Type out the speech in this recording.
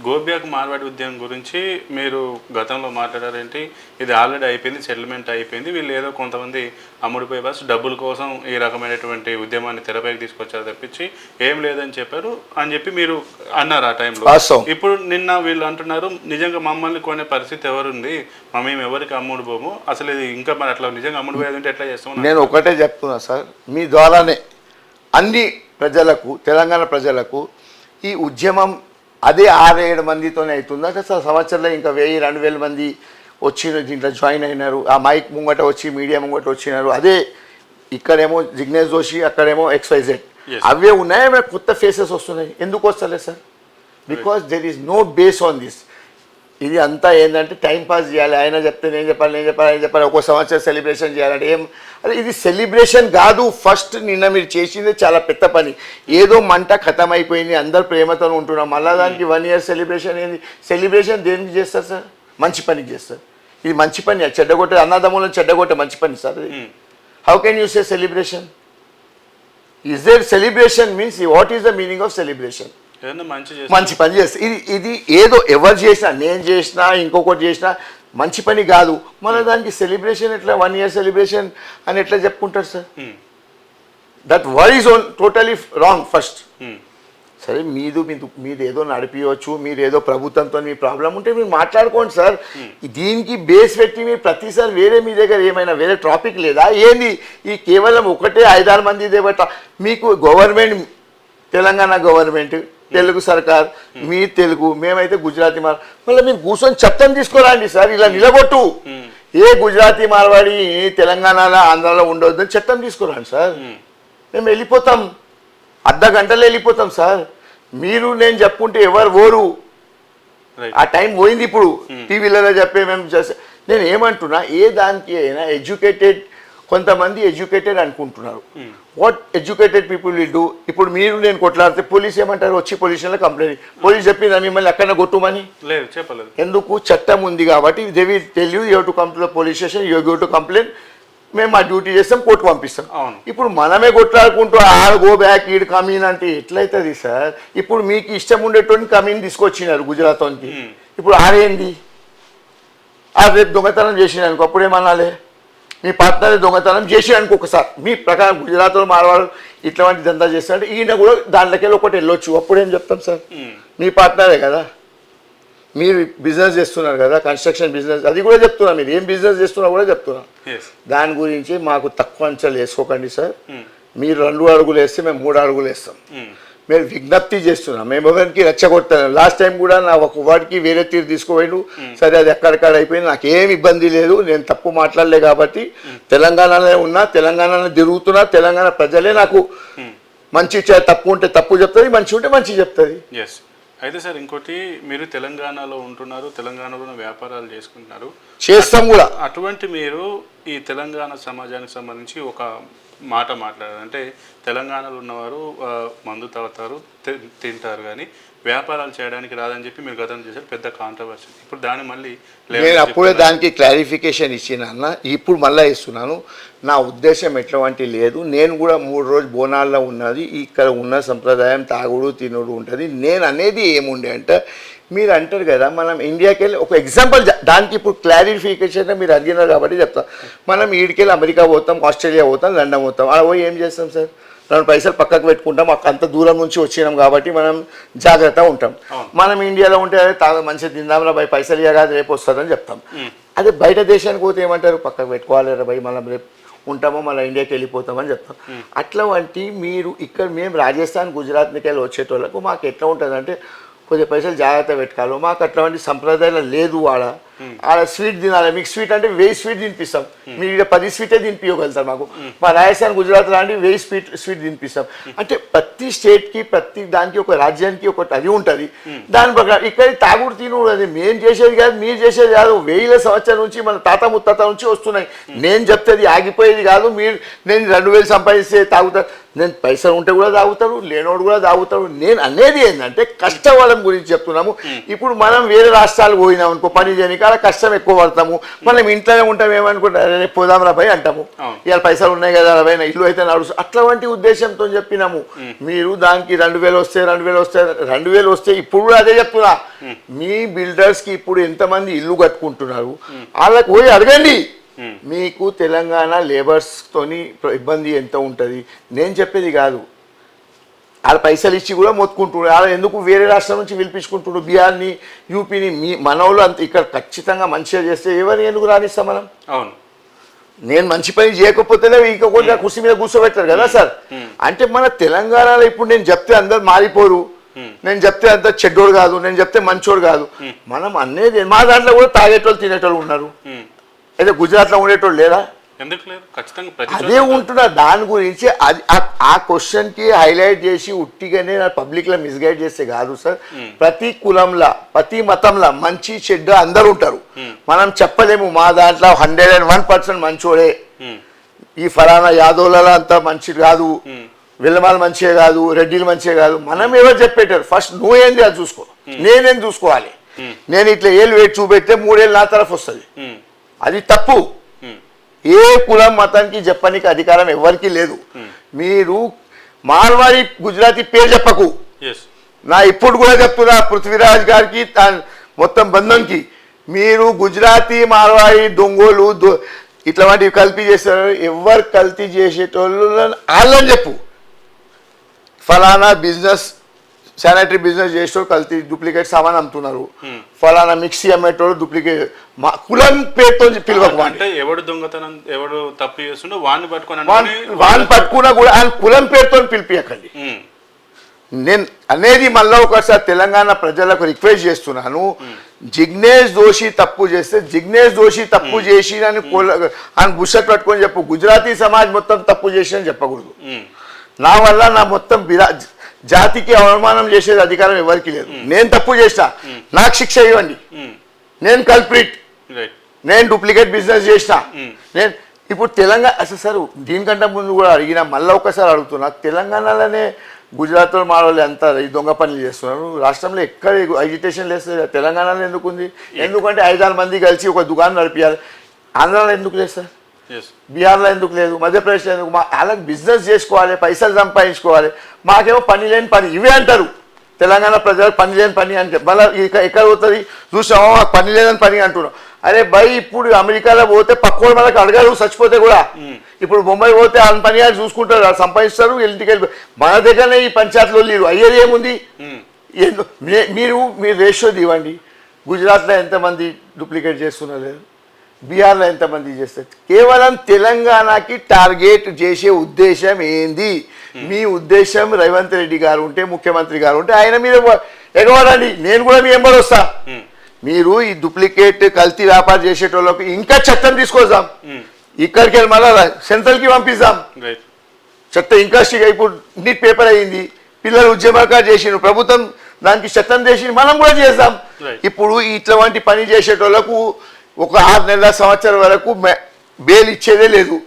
Go back Marwadi ఉద్యమం గురించి మీరు గతంలో మాట్లాడారేంటి? ఇది ఆల్రెడీ అయిపోయింది, సెటిల్మెంట్ అయిపోయింది, వీళ్ళు ఏదో కొంతమంది అమ్ముడిపోయే బస్ డబ్బుల కోసం ఈ రకమైనటువంటి ఉద్యమాన్ని తెరపైకి తీసుకొచ్చారు తప్పించి ఏం లేదని చెప్పారు అని చెప్పి మీరు అన్నారు ఆ టైంలో. ఇప్పుడు నిన్న వీళ్ళు అంటున్నారు నిజంగా మమ్మల్ని కొనే పరిస్థితి ఎవరుంది, మేము ఎవరికి అమ్ముడు పోము, అసలు ఇది ఇంకా మరి అట్లా నిజంగా అమ్ముడు పోయేది ఉంటే ఎట్లా చేస్తాము? నేను ఒకటే చెప్తున్నా సార్, మీ ద్వారానే అన్ని ప్రజలకు, తెలంగాణ ప్రజలకు ఈ ఉద్యమం అదే 6-7 మందితోనే అవుతుంది అంటే సంవత్సరంలో ఇంకా 1000-2000 మంది వచ్చి దీంట్లో జాయిన్ అయినారు. ఆ మైక్ ముంగట వచ్చి మీడియా ముంగట వచ్చినారు. అదే ఇక్కడేమో జిగ్నేష్ జోషి, అక్కడేమో XYZ, అవే ఉన్నాయి. కొత్త ఫేసెస్ వస్తున్నాయి. ఎందుకు వస్తలేదు sir? Because there is no base on this. ఇది అంతా ఏంటంటే టైంపాస్ చేయాలి. ఆయన చెప్తే నేను చెప్పాలి, ఆయన చెప్పాలి, ఒక సంవత్సరం సెలబ్రేషన్ చేయాలంటే ఏం అదే ఇది సెలబ్రేషన్ కాదు. ఫస్ట్ నిన్న మీరు చేసిందే చాలా పెద్ద పని. ఏదో మంట ఖతం అయిపోయింది, అందరు ప్రేమతో ఉంటున్నాం, మళ్ళీ దానికి 1 year సెలబ్రేషన్ ఏంది? సెలబ్రేషన్ దేనికి చేస్తారు సార్? మంచి పనికి చేస్తారు. ఇది మంచి పని, చెడ్డగొట్టే అన్నదమ్ములను చెడ్డగొట్టే మంచి పని sir. How can you say celebration? Is there celebration means what is the meaning of celebration? మంచి పని చేస్తా. ఇది ఏదో ఎవరు చేసినా, నేను చేసినా ఇంకొకటి చేసినా మంచి పని కాదు. మన దానికి సెలబ్రేషన్ ఎట్లా 1 year సెలబ్రేషన్ అని ఎట్లా చెప్పుకుంటారు sir? That word is totally wrong first. సరే మీది ఏదో నడిపించవచ్చు, మీరు ఏదో ప్రభుత్వంతో మీ ప్రాబ్లం ఉంటే మీరు మాట్లాడుకోండి సార్. దీనికి బేస్ పెట్టి మీరు ప్రతిసారి వేరే మీ దగ్గర ఏమైనా వేరే టాపిక్ లేదా ఏంది? ఈ కేవలం ఒకటే 5-6 మంది మీకు గవర్నమెంట్, తెలంగాణ గవర్నమెంట్, తెలుగు సర్కార్, మీ తెలుగు, మేమైతే గుజరాతీ మళ్ళీ మీరు కూర్చొని చట్టం తీసుకోరండి సార్. ఇలా నిలబొట్టు, ఏ గుజరాతీ మార్వాడి తెలంగాణలో ఆంధ్రాలో ఉండొద్దని చట్టం తీసుకురండి సార్. మేము వెళ్ళిపోతాం, అర్ధగంటలో వెళ్ళిపోతాం సార్. మీరు నేను చెప్పుకుంటే ఎవరు ఓరు, ఆ టైం పోయింది. ఇప్పుడు టీవీలలో చెప్పే మేము చేస్తే నేను ఏమంటున్నా, ఏ దానికి అయినా ఎడ్యుకేటెడ్, కొంతమంది ఎడ్యుకేటెడ్ అనుకుంటున్నారు. What educated people will do? ఇప్పుడు మీరు నేను కొట్లాడితే పోలీస్ ఏమంటారు? వచ్చి పోలీస్ స్టేషన్లో కంప్లైంట్. పోలీస్ చెప్పిందా మిమ్మల్ని అక్కడ కొట్టుమని? లేదు, చెప్పలేదు. ఎందుకు? చట్టం ఉంది కాబట్టి they will tell you, you to come to the police station, you go to complaint, మేము మా డ్యూటీ చేస్తాం, కోర్టుకు పంపిస్తాం. ఇప్పుడు మనమే కొట్లాడుకుంటూ గో బ్యాక్ ఈడ్ కమీన్ అంటే ఎట్లయితుంది సార్? ఇప్పుడు మీకు ఇష్టం ఉండేటువంటి కమీన్ తీసుకొచ్చినారు గుజరాత్కి. ఇప్పుడు ఆడేంది? రేపు దొంగతనం చేసినారు అనుకో, అప్పుడేమనాలి? మీ పార్ట్నర్ దొంగతనం చేసి అనుకోకసారి మీ ప్రకారం గుజరాత్లో మారవాడు ఇట్లాంటి దందా చేస్తారంటే ఈయన కూడా దాంట్లోకి ఒకటి వెళ్ళొచ్చు. అప్పుడేం చెప్తాం సార్? మీ పార్ట్నరే కదా, మీరు బిజినెస్ చేస్తున్నారు కదా, కన్స్ట్రక్షన్ బిజినెస్, అది కూడా చెప్తున్నా. మీరు ఏం బిజినెస్ చేస్తున్నా కూడా చెప్తున్నా. దాని గురించి మాకు తక్కువ అంచనాలు వేసుకోకండి సార్. మీరు 2 అడుగులు వేస్తే మేము 3 అడుగులు వేస్తాం. మేము విజ్ఞప్తి చేస్తున్నాం. మేము ఎవరికి రెచ్చగొడతాను. లాస్ట్ టైం కూడా నా ఒక వాడికి వేరే తీరు తీసుకోపోయాడు. సరే, అది ఎక్కడికాడ అయిపోయింది, నాకేం ఇబ్బంది లేదు, నేను తప్పు మాట్లాడలే కాబట్టి తెలంగాణలో ఉన్నా, తెలంగాణలో తిరుగుతున్నా, తెలంగాణ ప్రజలే నాకు మంచి తప్పు ఉంటే తప్పు చెప్తుంది, మంచి ఉంటే మంచి చెప్తుంది. అయితే సార్ ఇంకోటి, మీరు తెలంగాణలో ఉంటున్నారు, తెలంగాణలో వ్యాపారాలు చేసుకుంటున్నారు, చేస్తాం కూడా. అటువంటి మీరు ఈ తెలంగాణ సమాజానికి సంబంధించి ఒక మాట మాట్లాడారు. అంటే తెలంగాణలో ఉన్నవారు మందు తాగుతారు, తింటారు, కానీ వ్యాపారాలు చేయడానికి రాదని చెప్పి మీరు గతం చేశారు, పెద్ద కాంట్రవర్సీ. ఇప్పుడు దాన్ని మళ్ళీ నేను అప్పుడే దానికి క్లారిఫికేషన్ ఇచ్చిన అన్న, ఇప్పుడు మళ్ళీ ఇస్తున్నాను. నా ఉద్దేశం ఎట్లాంటి లేదు. నేను కూడా 3 రోజు బోనాల్లో ఉన్నది, ఇక్కడ ఉన్న సంప్రదాయం తాగుడు తినుడు ఉంటుంది. నేను అనేది ఏముండే అంటే, మీరు అంటారు కదా మనం ఇండియాకి వెళ్ళి ఒక ఎగ్జాంపుల్, దానికి ఇప్పుడు క్లారిఫికేషన్ మీరు అడిగినారు కాబట్టి చెప్తా. మనం ఈడికెళ్ళి అమెరికా పోతాం, ఆస్ట్రేలియా పోతాం, లండన్ పోతాం. అలా పోయి ఏం చేస్తాం సార్? 2 పైసలు పక్కకు పెట్టుకుంటాం. అంత దూరం నుంచి వచ్చినాం కాబట్టి మనం జాగ్రత్తగా ఉంటాం. మనం ఇండియాలో ఉంటే అదే మంచిగా తిందాంరా భయ్, పైసలు ఇవ్వగా రేపు వస్తుందని చెప్తాం. అదే బయట దేశానికి పోతే ఏమంటారు? పక్కకు పెట్టుకోవాలి రా భయ్, మనం రేపు ఉంటామో మళ్ళీ ఇండియాకి వెళ్ళిపోతామని చెప్తాం. అట్లా వంటి మీరు ఇక్కడ మేము రాజస్థాన్, గుజరాత్కి వెళ్ళి వచ్చేటోళ్ళకు మాకు ఎట్లా ఉంటుంది అంటే, కొద్దిగా పైసలు జాగ్రత్త పెట్టుకోవాలి. మాకు అట్లాంటి సంప్రదాయాలు లేదు. ఆడ స్వీట్ తినాలి. మీకు స్వీట్ అంటే 1000 స్వీట్ తినిపిస్తాం. మీరు ఇక్కడ 10 స్వీటే తినిపించగలుగుతారు. మాకు మా రాజస్థాన్, గుజరాత్ లాంటి 1000 స్వీట్ తినిపిస్తాం. అంటే ప్రతి స్టేట్కి, ప్రతి దానికి ఒక రాజ్యానికి ఒకటి అది ఉంటుంది. దాని ప్రకారం ఇక్కడ తాగుడు తినుడు అది మేము చేసేది కాదు, మీరు చేసేది కాదు. 1000 సంవత్సరాల నుంచి మన తాత ముత్తాత నుంచి వస్తున్నాయి. నేను చెప్తేది ఆగిపోయేది కాదు. నేను 2000 సంపాదిస్తే తాగుతారు. నేను పైసలు ఉంటే కూడా తాగుతారు, లేనోడు కూడా తాగుతారు. నేను అనేది ఏంటంటే కష్టవాళ్ళం గురించి చెప్తున్నాము. ఇప్పుడు మనం వేరే రాష్ట్రాలు పోయినాం అనుకో పని చేయడానికి, కాడ కష్టం ఎక్కువ పడతాము. మనం ఇంట్లోనే ఉంటాం, ఏమనుకుంటాం రేపు పోదాం రాబాయి అంటాము, ఇవాళ పైసలు ఉన్నాయి కదా రాబాయి నా ఇల్లు అయితే నడుస్తుంది అట్లాంటి ఉద్దేశంతో చెప్పినాము. మీరు దానికి 2000 వస్తే 2000 వస్తే ఇప్పుడు కూడా అదే చెప్తున్నా. మీ బిల్డర్స్కి ఇప్పుడు ఎంతమంది ఇల్లు కట్టుకుంటున్నారు వాళ్ళకి పోయి అడగండి. మీకు తెలంగాణ లేబర్స్తోని ఇబ్బంది ఎంత ఉంటుంది నేను చెప్పేది కాదు. వాళ్ళ పైసలు ఇచ్చి కూడా మొత్తుకుంటున్నారు. వాళ్ళ ఎందుకు వేరే రాష్ట్రం నుంచి పిలిపించుకుంటున్నారు బీహార్ని యూపీని. మీ మనోళ్ళు అంత ఇక్కడ ఖచ్చితంగా మంచిగా చేస్తే ఎవరిని ఎందుకు రానిస్తాం మనం? అవును, నేను మంచి పని చేయకపోతేనే ఇంకా కొంచెం కుర్చీ మీద కూర్చోబెట్టారు కదా సార్. అంటే మన తెలంగాణలో ఇప్పుడు నేను చెప్తే అందరు మారిపోరు, నేను చెప్తే అంత చెడ్డోడు కాదు, నేను చెప్తే మంచోడు కాదు. మనం అనేది మా దాంట్లో కూడా తాగేటోళ్ళు తినేటోళ్ళు ఉన్నారు. అయితే గుజరాత్లో ఉండేటోళ్ళు లేరా? ఎందుకు లేదు, ఖచ్చితంగా అదే ఉంటున్నా. దాని గురించి అది ఆ క్వశ్చన్కి హైలైట్ చేసి ఉట్టిగానే పబ్లిక్లో మిస్గైడ్ చేస్తే కాదు సార్. ప్రతి కులంలో ప్రతి మతంలో మంచి చెడ్డ అందరు ఉంటారు. మనం చెప్పలేము మా దాంట్లో 101% మంచోడే, ఈ ఫలానా యాదవులలో అంతా మంచి కాదు, విల్లమాలు మంచిగా కాదు, రెడ్డిలు మంచిగా కాదు. మనం ఎవరు చెప్పేటారు? ఫస్ట్ నువ్వేంది అది చూసుకో, నేనేం చూసుకోవాలి. నేను ఇట్లా ఏళ్ళు వేటి చూపెడితే 3 ఏళ్ళు నా తరఫు వస్తుంది. అది తప్పు. ఏ కులం మతానికి చెప్పడానికి అధికారం ఎవరికి లేదు. మీరు మార్వాడి గుజరాతీ పేరు చెప్పకు. నా ఇప్పుడు కూడా చెప్తున్నా పృథ్వీరాజ్ గారికి మొత్తం బంధంకి, మీరు గుజరాతీ మార్వాడి దొంగోలు ఇట్లా వాటివి కల్తీ చేస్తారు. ఎవరు కల్తీ చేసేటోళ్ళు వాళ్ళని చెప్పు. ఫలానా బిజినెస్ శానిటరీ బిజినెస్ చేసేటోడు కల్తీ డూప్లికేట్ సామాన్ అమ్ముతున్నారు, ఫలానా మిక్సీ అమ్మేటోడు డూప్లికేట్. మా కులం పేరుతో పిలవకు. అంటే ఎవడు దొంగతనం ఎవడు తప్పు చేస్తుండో వాడిని పట్టుకున్నా కూడా ఆయన కులం పేరుతో పిలిపియకండి. నేను అనేది మళ్ళీ ఒకసారి తెలంగాణ ప్రజలకు రిక్వెస్ట్ చేస్తున్నాను. జిగ్నేష్ దోషి తప్పు చేస్తే జిగ్నేష్ దోషి తప్పు చేసి అని బుషట్ పట్టుకొని చెప్పు. గుజరాతీ సమాజ్ మొత్తం తప్పు చేసి అని చెప్పకూడదు. నా వల్ల నా మొత్తం జాతికి అవమానం చేసేది అధికారం ఎవరికి లేదు. నేను తప్పు చేసినా నాకు శిక్ష ఇవ్వండి. నేను కల్ప్రిట్, నేను డూప్లికేట్ బిజినెస్ చేసినా. నేను ఇప్పుడు తెలంగాణ అసలు సార్ దీనికంటే ముందు కూడా అడిగినా మళ్ళీ ఒకసారి అడుగుతున్నా. తెలంగాణలోనే గుజరాత్లో మాడవాళ్ళు ఎంత ఈ దొంగ పనులు చేస్తున్నారు. రాష్ట్రంలో ఎక్కడ అజిటేషన్ లేదు. తెలంగాణలో ఎందుకు ఉంది? ఎందుకంటే 5-6 మంది కలిసి ఒక దుకాణం నడిపించాలి. ఆంధ్రాలో ఎందుకు లేదు సార్? బీహార్లో ఎందుకు లేదు? మధ్యప్రదేశ్లో ఎందుకు? వాళ్ళకి బిజినెస్ చేసుకోవాలి, పైసలు సంపాదించుకోవాలి. మాకేమో పని లేని పని ఇవే అంటారు. తెలంగాణ ప్రజలకు పని లేని పని అంటే మళ్ళీ ఎక్కడ పోతుంది చూసామో మాకు పని లేదని పని అంటున్నాం. అరే భయ్ ఇప్పుడు అమెరికాలో పోతే పక్కోడు మనకు అడగారు చచ్చిపోతే కూడా. ఇప్పుడు ముంబై పోతే వాళ్ళ పని వాళ్ళు చూసుకుంటారు, సంపాదిస్తారు, ఇంటికి వెళ్ళి. మన దగ్గరనే ఈ పంచాయతీలో లేరు. అయ్యేది ఏముంది? మీరు రేషియో ఇవ్వండి. గుజరాత్లో ఎంతమంది డూప్లికేట్ చేస్తున్నారు, బీహార్లో ఎంతమంది చేస్తారు? కేవలం తెలంగాణకి టార్గెట్ చేసే ఉద్దేశం ఏంది? మీ ఉద్దేశం రేవంత్ రెడ్డి గారు ఉంటే, ముఖ్యమంత్రి గారు ఉంటే ఆయన మీద ఎగవాడండి. నేను కూడా మీ ఎంబడి వస్తా. మీరు ఈ డూప్లికేట్ కల్తీ వ్యాపారం చేసేటోళ్ళకి ఇంకా చట్టం తీసుకొద్దాం. ఇక్కడికి వెళ్ళి మళ్ళీ సెంట్రల్కి పంపిస్తాం. చట్టం ఇంకా ఇప్పుడు నీట్ పేపర్ అయ్యింది, పిల్లలు ఉద్యమకాలు చేసిన ప్రభుత్వం దానికి చట్టం చేసి మనం కూడా చేద్దాం. ఇప్పుడు ఇట్లాంటి పని చేసేటోళ్ళకు ఒక 6 నెలల సంవత్సరం వరకు బెయిల్ ఇచ్చేదే లేదు.